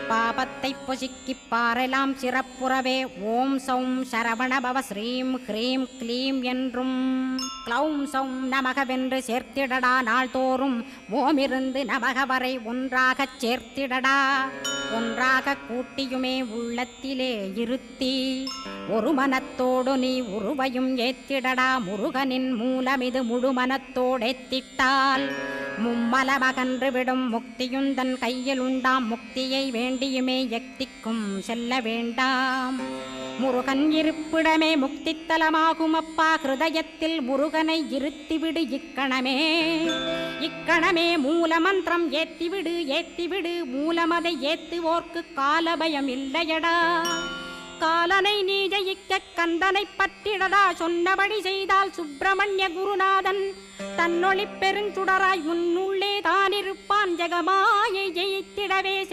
பாபத்தை பொசுக்கிப் பாரெலாம் சிறப்புறவே ஓம் சௌம் சரவணபவ ஸ்ரீம் ஹ்ரீம் க்ளீம் என்றும் க்ளௌம் சௌம் நமகவென்று சேர்த்திடடா நாள்தோறும் ஓமிருந்து நமக வரை ஒன்றாகச் சேர்த்திடடா. ஒன்றாக கூட்டியுமே உள்ளத்திலே இருத்தி ஒரு மனத்தோடு நீ உருவையும் ஏத்திடடா. முருகனின் மூலமிது முழு மனத்தோடேத்திட்டால் மும்மலமகன்று விடும் முக்தியுந்தன் கையில் உண்டாம். முக்தியை வேண்டியுமே யக்திக்கும் செல்ல வேண்டாம். முருகன் இருப்பிடமே முக்தித்தலமாகும் அப்பா. ஹிருதயத்தில் முருகனை இருத்திவிடு இக்கணமே. இக்கணமே மூலமந்திரம் ஏத்திவிடு ஏத்திவிடு. மூலமதை ஏத்துவோர்க்கு காலபயம் இல்லையடா. காலனை நீ ஜெயிக்க கந்தனை பற்றிடடா. சொன்னபடி செய்தால் சுப்பிரமணிய குருநாதன் தன்னொளி பெருஞ்சுடராய் உன்னுள்ளே தானிருப்பான். ஜெகமாயை ஜெயித்திடவே